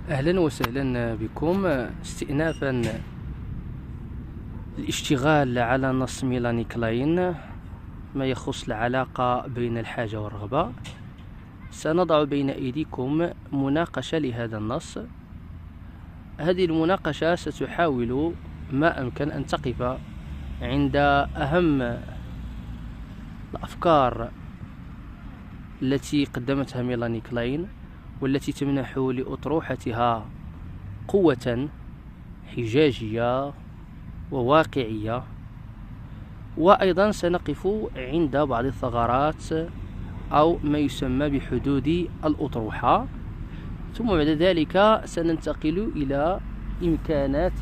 أهلا وسهلا بكم. استئنافا الاشتغال على نص ميلاني كلاين ما يخص العلاقة بين الحاجة والرغبة، سنضع بين أيديكم مناقشة لهذا النص. هذه المناقشة ستحاول ما أمكن أن تقف عند أهم الأفكار التي قدمتها ميلاني كلاين، والتي تمنح لأطروحتها قوة حجاجية وواقعية. وأيضا سنقف عند بعض الثغرات أو ما يسمى بحدود الأطروحة، ثم بعد ذلك سننتقل إلى إمكانات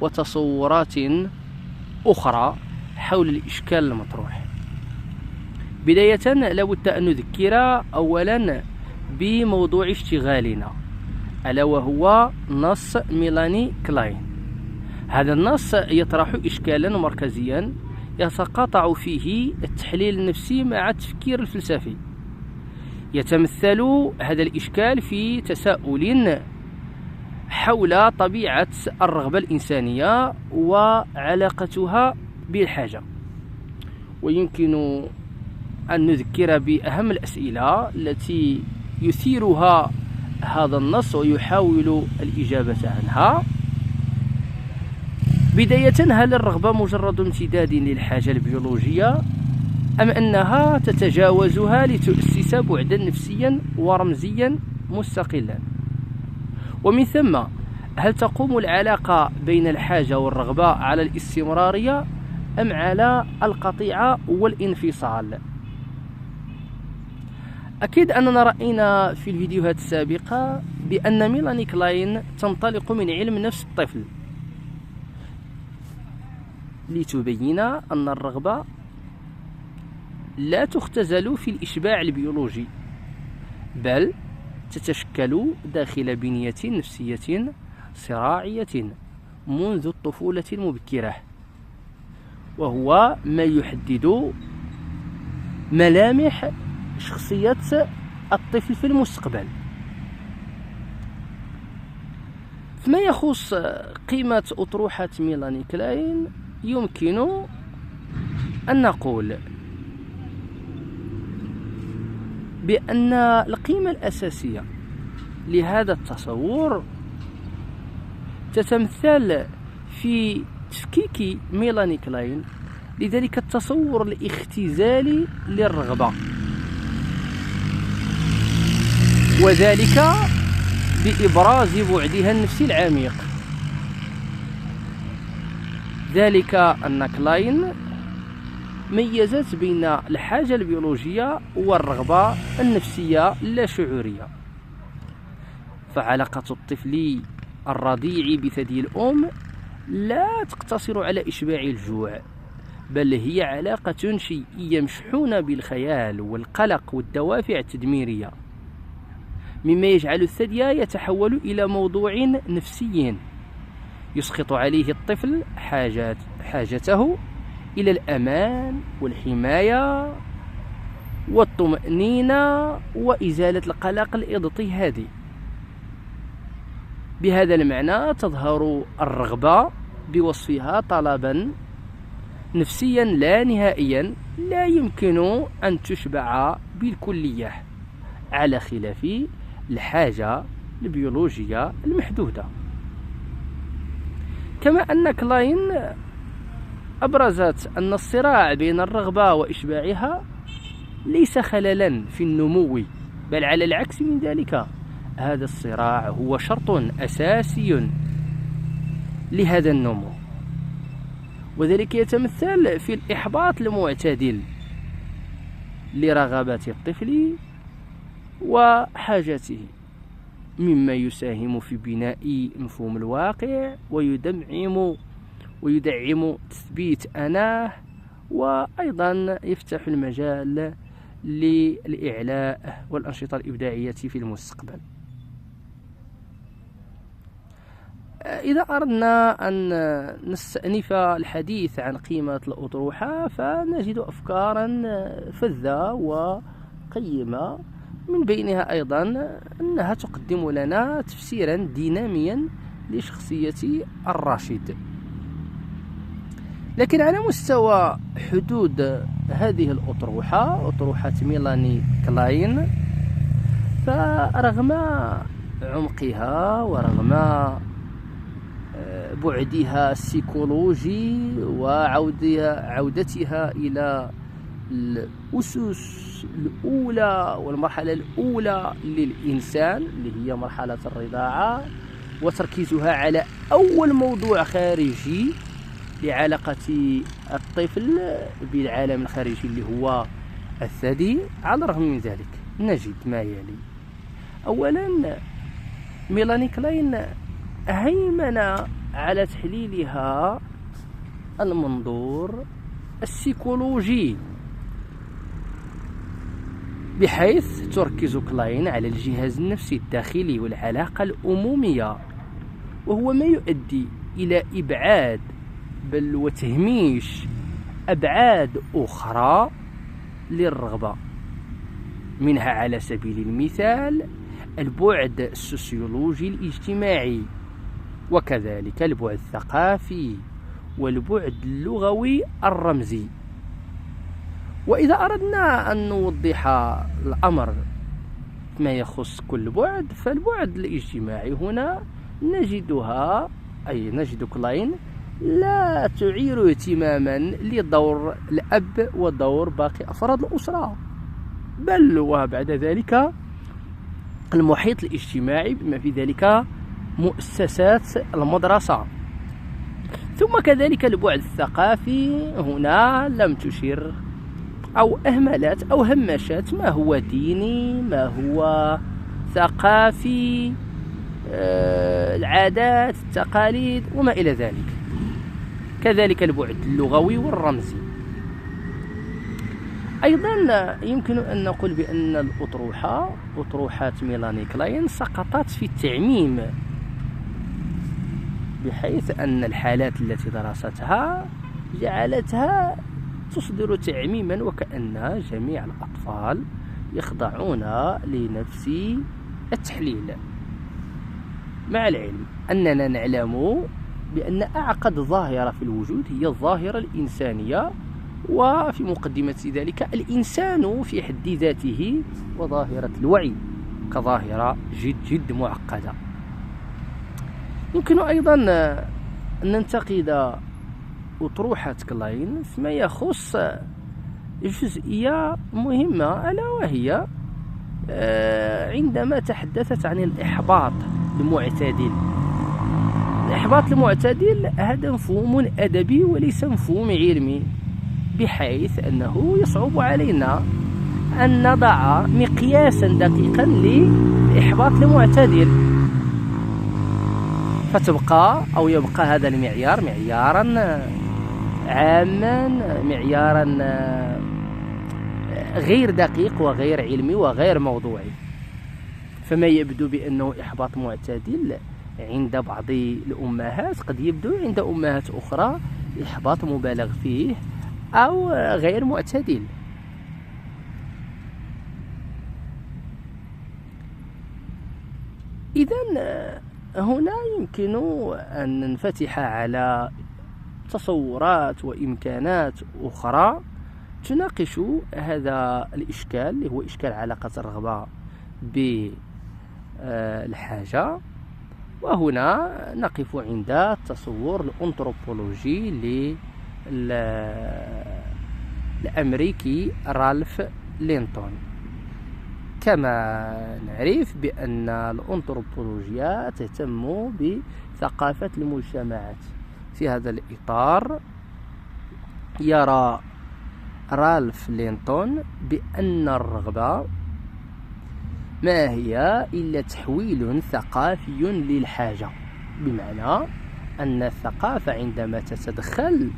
وتصورات أخرى حول الإشكال المطروح. بداية لابد أن نذكر أولا بموضوع اشتغالنا، ألا وهو نص ميلاني كلاين. هذا النص يطرح إشكالا مركزيا يتقاطع فيه التحليل النفسي مع التفكير الفلسفي. يتمثل هذا الإشكال في تساؤل حول طبيعة الرغبة الإنسانية وعلاقتها بالحاجة، ويمكن أن نذكر بأهم الأسئلة التي يثيرها هذا النص ويحاول الإجابة عنها. بداية، هل الرغبة مجرد امتداد للحاجة البيولوجية، أم أنها تتجاوزها لتؤسس بعدا نفسيا ورمزيا مستقلا؟ ومن ثم، هل تقوم العلاقة بين الحاجة والرغبة على الاستمرارية أم على القطيعة والانفصال؟ أكيد أننا رأينا في الفيديوهات السابقة بأن ميلاني كلاين تنطلق من علم نفس الطفل لتبين أن الرغبة لا تختزل في الإشباع البيولوجي، بل تتشكل داخل بنية نفسية صراعية منذ الطفولة المبكرة، وهو ما يحدد ملامح شخصية الطفل في المستقبل. فيما يخص قيمة أطروحة ميلاني كلاين، يمكن أن نقول بأن القيمة الأساسية لهذا التصور تتمثل في تفكيك ميلاني كلاين لذلك التصور الاختزالي للرغبة، وذلك بإبراز بعدها النفسي العميق. ذلك أن كلاين ميزت بين الحاجة البيولوجية والرغبة النفسية اللاشعورية. فعلاقة الطفل الرضيع بثدي الأم لا تقتصر على إشباع الجوع، بل هي علاقة شيئية مشحونة بالخيال والقلق والدوافع التدميرية، مما يجعل الثدي يتحول إلى موضوع نفسي يسقط عليه الطفل حاجته إلى الأمان والحماية والطمأنينة وإزالة القلق الاضطهادي. بهذا المعنى تظهر الرغبة بوصفها طلبا نفسيا لا نهائيا لا يمكن أن تشبع بالكلية، على خلاف الحاجة البيولوجية المحدودة. كما أن كلاين أبرزت أن الصراع بين الرغبة وإشباعها ليس خللا في النمو، بل على العكس من ذلك، هذا الصراع هو شرط أساسي لهذا النمو، وذلك يتمثل في الإحباط المعتدل لرغبة الطفل وحاجته، مما يساهم في بناء مفهوم الواقع ويدعم تثبيت أناه، وأيضا يفتح المجال للإعلاء والأنشطة الإبداعية في المستقبل. إذا أردنا أن نستأنف الحديث عن قيمة الأطروحة فنجد أفكارا فذة وقيمة من بينها أيضا أنها تقدم لنا تفسيرا ديناميا لشخصية الراشد. لكن على مستوى حدود هذه الأطروحة، أطروحة ميلاني كلاين، فرغم عمقها ورغم بعدها السيكولوجي وعودتها إلى الأسس الأولى والمرحلة الأولى للإنسان اللي هي مرحلة الرضاعة، وتركيزها على أول موضوع خارجي لعلاقة الطفل بالعالم الخارجي اللي هو الثدي، على الرغم من ذلك نجد ما يلي. أولا، ميلاني كلاين هيمن على تحليلها المنظور السيكولوجي، بحيث تركز كلاين على الجهاز النفسي الداخلي والعلاقة الأمومية، وهو ما يؤدي إلى إبعاد بل وتهميش أبعاد أخرى للرغبة، منها على سبيل المثال البعد السوسيولوجي الاجتماعي، وكذلك البعد الثقافي والبعد اللغوي الرمزي. وإذا أردنا أن نوضح الأمر ما يخص كل بعد، فالبعد الاجتماعي هنا نجد كلاين لا تعير اهتماما لدور الأب ودور باقي أفراد الأسرة، بل وبعد ذلك المحيط الاجتماعي بما في ذلك مؤسسات المدرسة. ثم كذلك البعد الثقافي هنا لم تشير أو أهملت أو همشت ما هو ديني، ما هو ثقافي، العادات، التقاليد وما إلى ذلك. كذلك البعد اللغوي والرمزي. أيضا يمكن أن نقول بأن أطروحات ميلاني كلاين سقطت في التعميم، بحيث أن الحالات التي درستها جعلتها تصدر تعميما وكأن جميع الأطفال يخضعون لنفس التحليل، مع العلم أننا نعلم بأن أعقد ظاهرة في الوجود هي الظاهرة الإنسانية، وفي مقدمة ذلك الإنسان في حد ذاته وظاهرة الوعي كظاهرة جد معقدة. يمكن أيضا أن ننتقد أطروحة كلاين فيما يخص جزئية مهمة، ألا وهي عندما تحدثت عن الإحباط المعتدل. الإحباط المعتدل هذا مفهوم أدبي وليس مفهوم علمي، بحيث أنه يصعب علينا أن نضع مقياسا دقيقا للإحباط المعتدل، يبقى هذا المعيار معيارا عاما، معيارا غير دقيق وغير علمي وغير موضوعي. فما يبدو بأنه إحباط معتدل عند بعض الأمهات قد يبدو عند أمهات أخرى إحباط مبالغ فيه أو غير معتدل. إذن هنا يمكن أن ننفتح على تصورات وإمكانات أخرى تناقش هذا الإشكال، اللي هو إشكال علاقة الرغبة بالحاجة. وهنا نقف عند التصور الأنثروبولوجي الأمريكي رالف لينتون. كما نعرف بأن الأنثروبولوجيا تهتم بثقافة المجتمعات. في هذا الإطار يرى رالف لينتون بأن الرغبة ما هي إلا تحويل ثقافي للحاجة، بمعنى أن الثقافة عندما تتدخل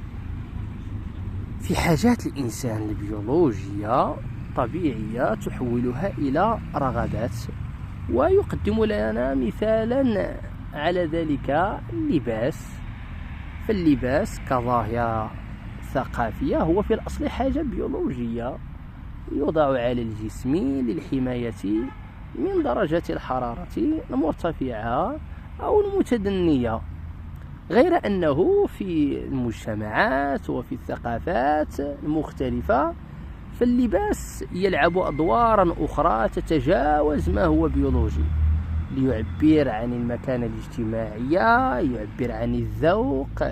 في حاجات الإنسان البيولوجية طبيعية تحولها إلى رغبات. ويقدم لنا مثالا على ذلك اللباس. فاللباس كظاهرة ثقافية هو في الأصل حاجة بيولوجية، يوضع على الجسم للحماية من درجة الحرارة المرتفعة أو المتدنية. غير أنه في المجتمعات وفي الثقافات المختلفة فاللباس يلعب أدوارا أخرى تتجاوز ما هو بيولوجي، ليعبر عن المكانة الاجتماعية، يعبر عن الذوق،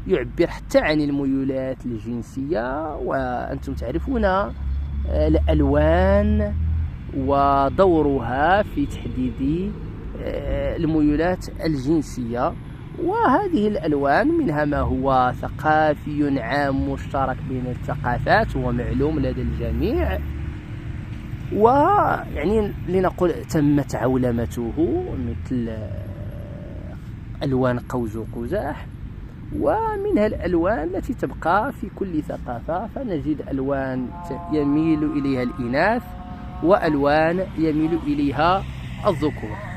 يعبر حتى عن الميولات الجنسية. وأنتم تعرفون الألوان ودورها في تحديد الميولات الجنسية، وهذه الألوان منها ما هو ثقافي عام مشترك بين الثقافات ومعلوم لدى الجميع، ويعني لنقول تمت عولمته، مثل ألوان قوس قزح. ومنها الألوان التي تبقى في كل ثقافة، فنجد ألوان يميل إليها الإناث وألوان يميل إليها الذكور.